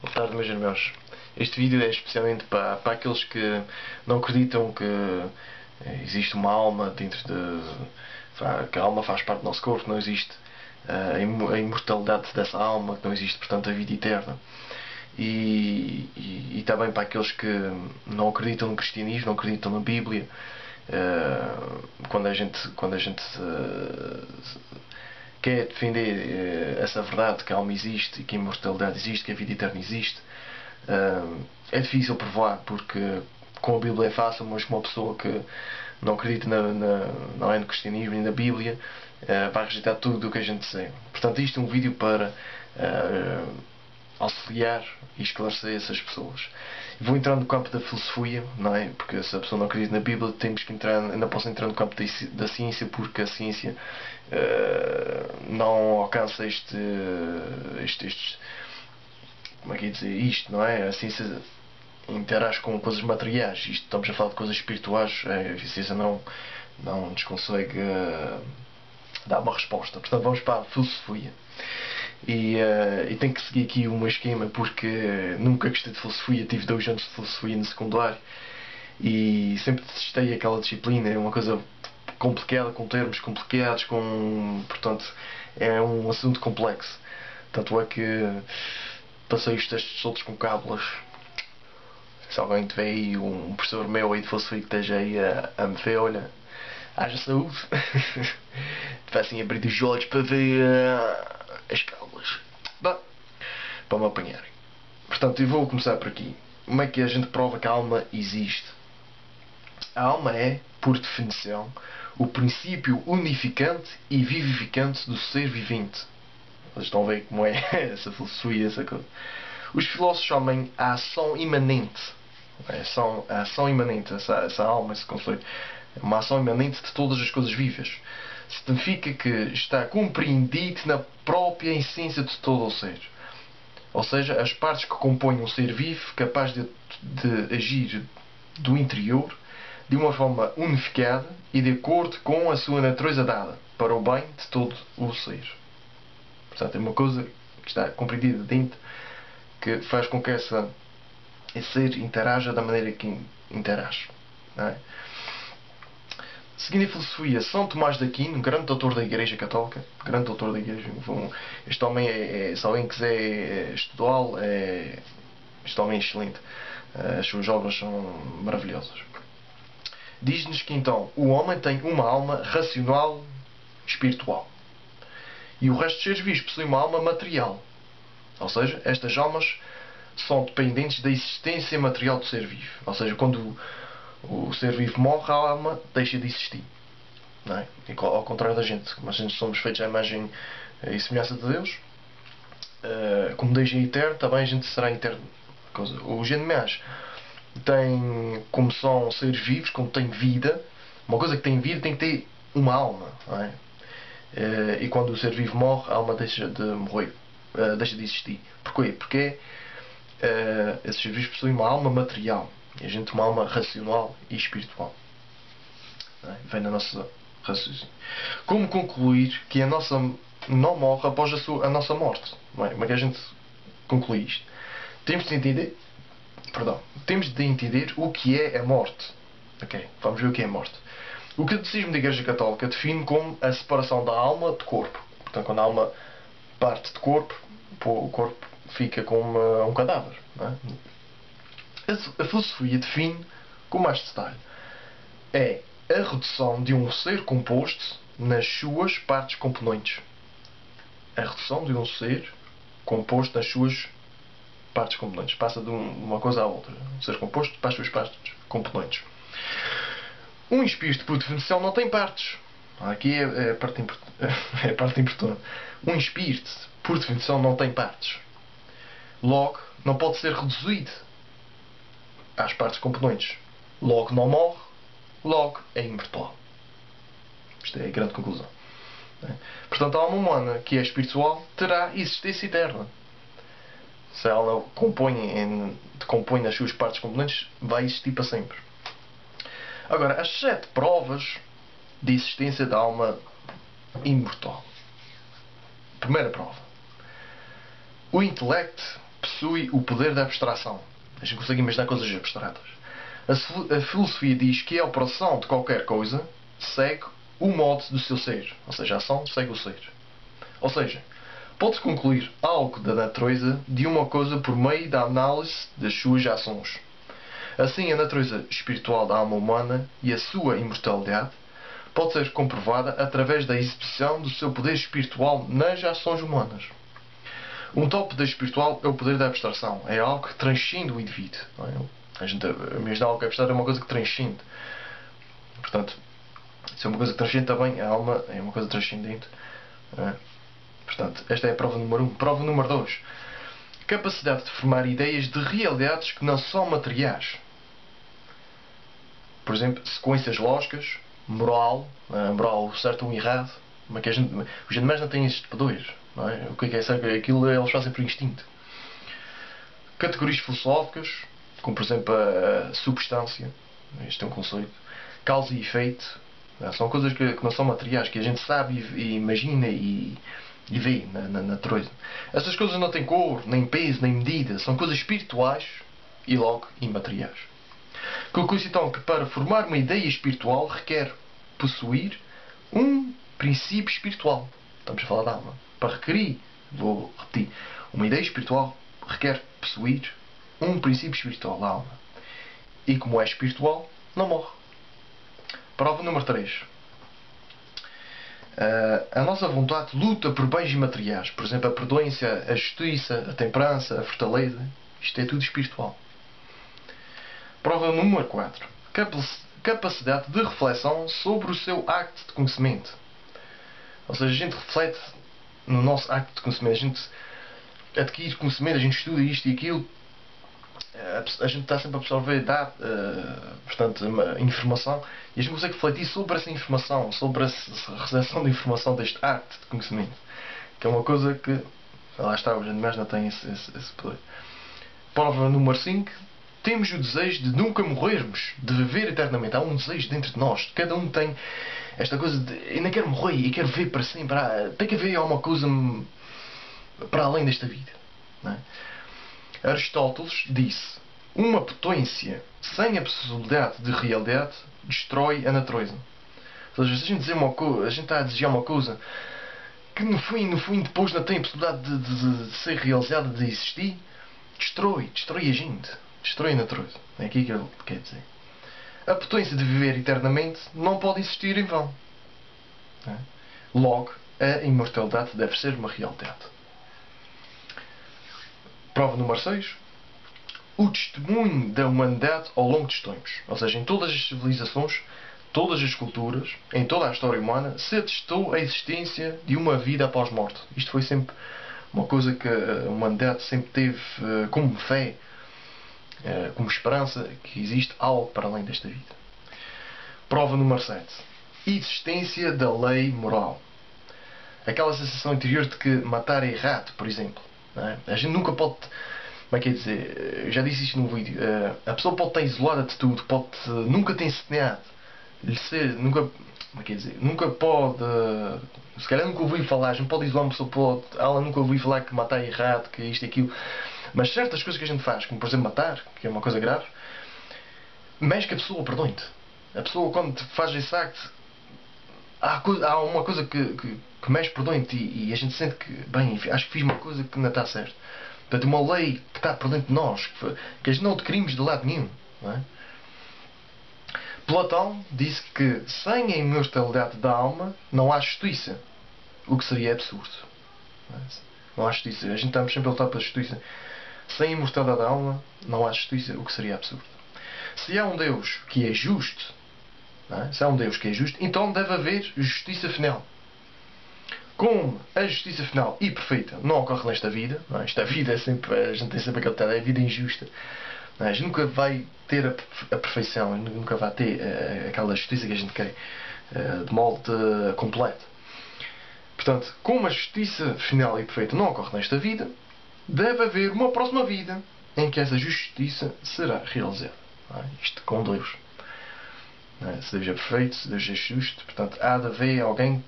Boa tarde, meus irmãos. Este vídeo é especialmente para aqueles que não acreditam que existe uma alma dentro que a alma faz parte do nosso corpo, não existe a imortalidade dessa alma, que não existe, portanto, a vida eterna. E também para aqueles que não acreditam no cristianismo, não acreditam na Bíblia, quando a gente quer defender essa verdade, que a alma existe, que a imortalidade existe, que a vida eterna existe, é difícil provar, porque com a Bíblia é fácil, mas com uma pessoa que não acredita não é no cristianismo nem na Bíblia, vai rejeitar tudo o que a gente diz. Portanto, isto é um vídeo para auxiliar e esclarecer essas pessoas. Vou entrar no campo da filosofia, não é? Porque se a pessoa não acredita na Bíblia, temos que entrar, ainda posso entrar no campo da ciência, porque a ciência não alcança como é que é dizer isto, não é? A ciência interage com coisas materiais, isto estamos a falar de coisas espirituais, a ciência não nos consegue dar uma resposta. Portanto, vamos para a filosofia. E tenho que seguir aqui um esquema, porque nunca gostei de filosofia, tive 2 anos de filosofia no secundário e sempre detestei aquela disciplina, é uma coisa complicada, com termos complicados, portanto é um assunto complexo. Tanto é que passei os testes todos com cábulas. Se alguém tiver aí um professor meu aí de filosofia que esteja aí a me ver, olha, haja saúde. Tivessem abrir os olhos para ver as cábulas. Bom, para me apanharem. Portanto, eu vou começar por aqui. Como é que a gente prova que a alma existe? A alma é, por definição, o princípio unificante e vivificante do ser vivente. Vocês estão a ver como é essa filosofia, essa coisa. Os filósofos chamam a ação imanente. A ação imanente, essa alma, esse conceito. É uma ação imanente de todas as coisas vivas. Significa que está compreendido na própria essência de todo o ser. Ou seja, as partes que compõem um ser vivo capaz de agir do interior de uma forma unificada e de acordo com a sua natureza dada, para o bem de todo o ser. Portanto, é uma coisa que está compreendida dentro, que faz com que esse ser interaja da maneira que interage. Não é? Seguindo a filosofia, São Tomás de Aquino, um grande doutor da Igreja Católica, grande doutor da Igreja, este homem se alguém quiser estudá-lo, este homem é excelente, as suas obras são maravilhosas. Diz-nos que então o homem tem uma alma racional, espiritual, e o resto dos seres vivos possui uma alma material, ou seja, estas almas são dependentes da existência material do ser vivo, ou seja, quando o ser vivo morre, a alma deixa de existir. Não é? Ao contrário da gente, como a gente somos feitos à imagem e semelhança de Deus, como Deus é eterno, também a gente será eterno. Os animais têm, como são seres vivos, como têm vida, uma coisa que tem vida tem que ter uma alma. Não é? E quando o ser vivo morre, a alma deixa de morrer, deixa de existir. Porquê? Porque esses seres vivos possuem uma alma material. E a gente uma alma racional e espiritual. É? Vem na nossa raciocínio. Como concluir que a nossa não morre após a nossa morte? Não é? Como é que a gente conclui isto? Temos de entender o que é a morte. Ok, vamos ver o que é a morte. O Catecismo da Igreja Católica define como a separação da alma do corpo. Portanto, quando a alma parte do corpo, o corpo fica como um cadáver. Não é? A filosofia define com mais detalhe. É a redução de um ser composto nas suas partes componentes. A redução de um ser composto nas suas partes componentes. Passa de uma coisa à outra. Um ser composto para as suas partes componentes. Um espírito, por definição, não tem partes. Aqui é a parte importante. Um espírito, por definição, não tem partes. Logo, não pode ser reduzido às partes componentes. Logo não morre, logo é imortal. Isto é a grande conclusão. Portanto, a alma humana, que é espiritual, terá existência eterna. Se ela compõe nas suas partes componentes, vai existir para sempre. Agora, as 7 provas de existência da alma imortal. Primeira prova. O intelecto possui o poder da abstração. A gente consegue imaginar coisas abstratas. A filosofia diz que a operação de qualquer coisa segue o modo do seu ser. Ou seja, a ação segue o ser. Ou seja, pode-se concluir algo da natureza de uma coisa por meio da análise das suas ações. Assim, a natureza espiritual da alma humana e a sua imortalidade pode ser comprovada através da exibição do seu poder espiritual nas ações humanas. Um tal poder espiritual é o poder da abstração. É algo que transcende o indivíduo. Não é? A gente imagina algo que é abstrato é uma coisa que transcende. Portanto, se é uma coisa que transcende também, a alma é uma coisa transcendente. Não é? Portanto, esta é a prova número 1. Prova número 2. Capacidade de formar ideias de realidades que não são materiais. Por exemplo, sequências lógicas, moral certo ou errado. Mas que os animais não têm estes poderes. Não é? O que é certo? Aquilo eles fazem por instinto. Categorias filosóficas, como por exemplo a substância. Este é um conceito. Causa e efeito. São coisas que não são materiais, que a gente sabe e imagina e vê na natureza. Essas coisas não têm cor, nem peso, nem medida. São coisas espirituais e logo imateriais. Conclui-se então que para formar uma ideia espiritual requer possuir um princípio espiritual. Estamos a falar da alma. Para requerir, vou repetir, uma ideia espiritual requer possuir um princípio espiritual da alma. E como é espiritual, não morre. Prova número 3. A nossa vontade luta por bens imateriais. Por exemplo, a prudência, a justiça, a temperança, a fortaleza. Isto é tudo espiritual. Prova número 4. Capacidade de reflexão sobre o seu acto de conhecimento. Ou seja, a gente reflete no nosso acto de conhecimento. A gente adquire conhecimento, a gente estuda isto e aquilo. A gente está sempre a absorver portanto, informação e a gente consegue refletir sobre essa informação, sobre a recepção de informação deste acto de conhecimento. Que é uma coisa que, lá está, os animais não têm esse poder. Prova número 5. Temos o desejo de nunca morrermos, de viver eternamente. Há um desejo dentro de nós. Cada um tem esta coisa de eu não quero morrer e quero viver para sempre. Tem que haver alguma coisa para além desta vida. Não é? Aristóteles disse: uma potência sem a possibilidade de realidade destrói a natureza. Ou seja, se a gente dizer uma coisa, a gente está a desejar uma coisa que no fim depois não tem a possibilidade de ser realizada, de existir, destrói a gente. Destrói a natureza. É aqui que ele quer dizer. A potência de viver eternamente não pode existir em vão. Logo, a imortalidade deve ser uma realidade. Prova número 6. O testemunho da humanidade ao longo dos tempos. Ou seja, em todas as civilizações, todas as culturas, em toda a história humana, se atestou a existência de uma vida após morte. Isto foi sempre uma coisa que a humanidade sempre teve como fé, como esperança, que existe algo para além desta vida. Prova número 7. Existência da lei moral. Aquela sensação interior de que matar é errado, por exemplo. Não é? A gente nunca pode... Como é que é dizer? Eu já disse isto no vídeo. A pessoa pode estar isolada de tudo, nunca tem ensinado. Nunca... Como é que é dizer? Nunca pode... Se calhar nunca ouvi falar. A gente pode isolar uma pessoa, ela nunca ouviu falar que matar é errado, que isto e aquilo. Mas certas coisas que a gente faz, como por exemplo matar, que é uma coisa grave, mexe que a pessoa perdoe-te. A pessoa quando faz esse acto, há uma coisa que mexe perdoe-te e a gente sente que, bem, acho que fiz uma coisa que não está certo. Portanto, uma lei que está por dentro de nós, que a gente não adquirimos de lado nenhum. Não é? Platão disse que sem a imortalidade da alma não há justiça, o que seria absurdo. Não há justiça. A gente estamos sempre a lutar pela justiça. Sem a imortalidade da alma não há justiça, o que seria absurdo. Se há um Deus que é justo, não é? Se há um Deus que é justo, então deve haver justiça final. Como a justiça final e perfeita não ocorre nesta vida, não é? Esta vida é sempre, a gente tem sempre aquele detalhe, é a vida injusta. Não é? A gente nunca vai ter a perfeição, a gente nunca vai ter aquela justiça que a gente quer de molde completo. Portanto, como a justiça final e perfeita não ocorre nesta vida, deve haver uma próxima vida em que essa justiça será realizada. Não é? Isto com Deus. Não é? Se Deus é perfeito, se Deus é justo, portanto, há de haver alguém,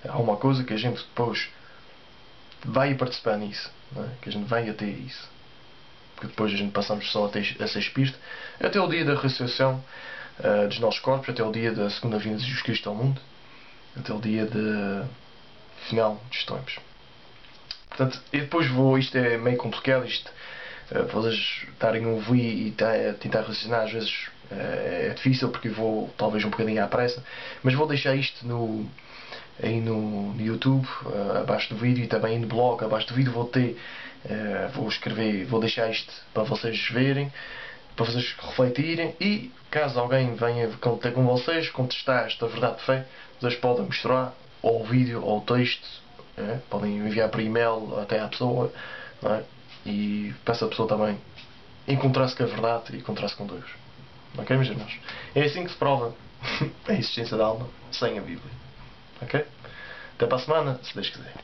há uma coisa que a gente depois vai participar nisso, não é? Que a gente vai a ter isso. porque depois a gente passamos só a ser espírito, até o dia da ressurreição dos nossos corpos, até o dia da segunda vinda de Jesus Cristo ao mundo, até o dia de final dos tempos. Portanto, e depois isto é meio complicado, isto, vocês estarem a ouvir e tentar raciocinar às vezes é difícil, porque vou talvez um bocadinho à pressa, mas vou deixar isto aí no YouTube, abaixo do vídeo, e também no blog, abaixo do vídeo vou escrever, vou deixar isto para vocês verem, para vocês refletirem, e caso alguém venha ter com vocês, contestar esta verdade de fé, vocês podem mostrar ou o vídeo ou o texto, podem enviar por e-mail até à pessoa, não é? E para essa pessoa também encontrar-se com a verdade e encontrar-se com Deus. Ok, meus irmãos? É assim que se prova a existência da alma sem a Bíblia. Ok? Até para a semana, se Deus quiser.